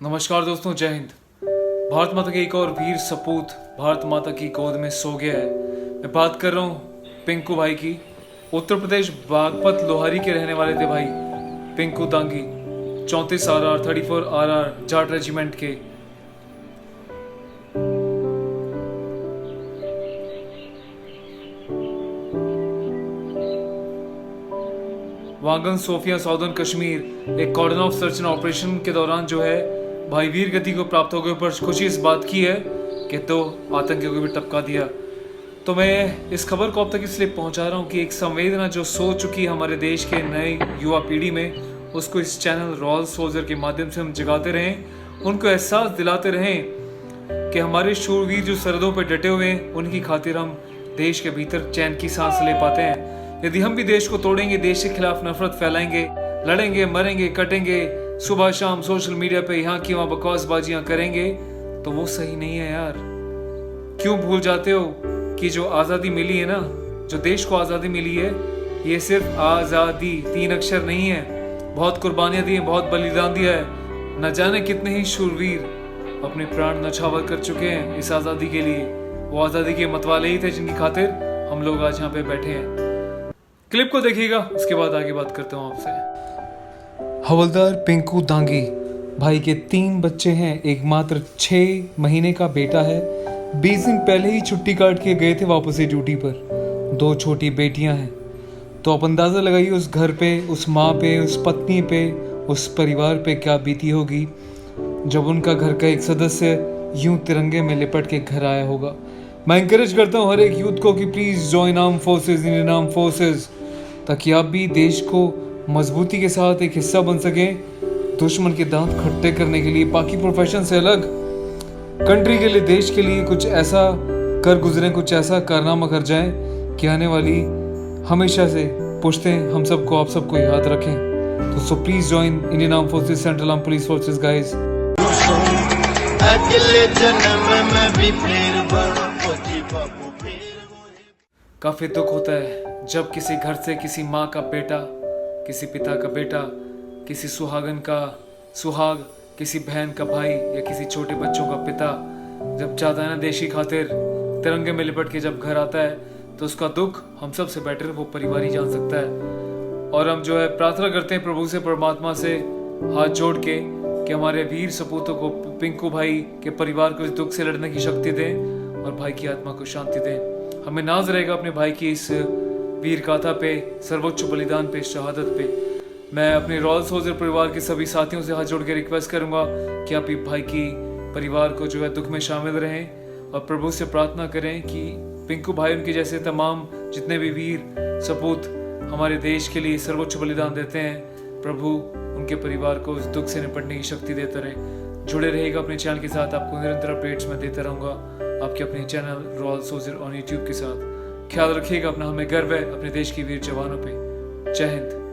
नमस्कार दोस्तों, जय हिंद। भारत माता के एक और वीर सपूत भारत माता की गोद में सो गया है। मैं बात कर रहा हूँ पिंकू भाई की। उत्तर प्रदेश बागपत लोहारी के रहने वाले थे भाई Pinku Dangi. 34 RR 34 RR Jat regiment के। वांगन सोफिया साउदर्न कश्मीर एक कॉर्डन ऑफ सर्च एंड ऑपरेशन के दौरान जो है भाई वीर गति को प्राप्त हो गए। पर खुशी इस बात की है कि तो आतंकियों को भी टपका दिया। तो मैं इस खबर को अब तक इसलिए पहुंचा रहा हूं कि एक संवेदना जो सो चुकी हमारे देश के नए युवा पीढ़ी में, उसको इस चैनल रॉयल सोल्जर के माध्यम से हम जगाते रहें। उनको एहसास दिलाते रहें कि हमारे शूरवीर जो सरहदों पर डटे हुए हैं, उनकी खातिर हम देश के भीतर चैन की सांस ले पाते हैं। यदि हम भी देश को तोड़ेंगे, देश के खिलाफ नफरत फैलाएंगे, लड़ेंगे, मरेंगे, कटेंगे, सुबह शाम सोशल मीडिया पे यहाँ की वहाँ बकवासबाजियां करेंगे, तो वो सही नहीं है यार। क्यों भूल जाते हो कि जो आज़ादी मिली है ना, जो देश को आज़ादी मिली है, ये सिर्फ आज़ादी 3 अक्षर नहीं है। बहुत कुर्बानियां दी हैं, बहुत बलिदान दिया है। न जाने कितने ही शूरवीर अपने प्राण नछावर कर चुके हैं इस आज़ादी के लिए। वो आज़ादी के मतवाले ही थे जिनकी खातिर हम लोग आज यहाँ पे बैठे हैं। क्लिप को देखिएगा, उसके बाद आगे बात करता हूँ आपसे। हवलदार पिंकू दांगी भाई के 3 बच्चे हैं। एक मात्र 6 महीने का बेटा है। 20 दिन पहले ही छुट्टी काट के गए थे वापस से ड्यूटी पर। 2 छोटी बेटियां हैं। तो आप अंदाज़ा लगाइए उस घर पे, उस माँ पे, उस पत्नी पे, उस परिवार पे क्या बीती होगी जब उनका घर का एक सदस्य यूं तिरंगे में लिपट के घर आया होगा। मैं इंकरेज करता हूँ हर एक यूथ को कि please join arm forces, Indian arm forces, ताकि आप भी देश को मजबूती के साथ एक हिस्सा बन सकें दुश्मन के दांत खट्टे करने के लिए। बाकी प्रोफेशन से अलग कंट्री के लिए, देश के लिए कुछ ऐसा कर गुजरें, कुछ ऐसा कारनामा कर जाएं कि आने वाली हमेशा से पुश्तें हम सबको, आप सबको याद रखें। तो so please join Indian arm forces, central arm police forces guys. काफी दुख होता है जब किसी घर से किसी माँ का बेटा, किसी पिता का बेटा, किसी सुहागन का सुहाग, किसी बहन का भाई या किसी छोटे बच्चों का पिता जब जाता है ना देश की खातिर, तिरंगे में लिपट के जब घर आता है, तो उसका दुख हम सब से बेटर वो परिवार ही जान सकता है। और हम जो है प्रार्थना करते हैं प्रभु से, परमात्मा से हाथ जोड़ के कि हमारे वीर सपूतों को, पिंकू भाई के परिवार को इस दुख से लड़ने की शक्ति दें और भाई की आत्मा को शांति दें। हमें नाज रहेगा अपने भाई की इस वीर गाथा पे, सर्वोच्च बलिदान पे, शहादत पे। मैं अपने रॉयल सोल्जर परिवार के सभी साथियों से हाथ जोड़ के रिक्वेस्ट करूंगा कि आप भाई की परिवार को जो है दुख में शामिल रहें और प्रभु से प्रार्थना करें कि पिंकू भाई, उनके जैसे तमाम जितने भी वीर सपूत हमारे देश के लिए सर्वोच्च बलिदान देते हैं, प्रभु उनके परिवार को इस दुख से निपटने की शक्ति देता रहे। जुड़े रहेगा अपने चैनल के साथ, आपको निरंतर अपडेट्स में देता रहूंगा आपके अपने channel royal soldier on YouTube के साथ। ख्याल रखिएगा अपना, हमें गर्व है अपने देश के वीर जवानों पे। जय हिंद।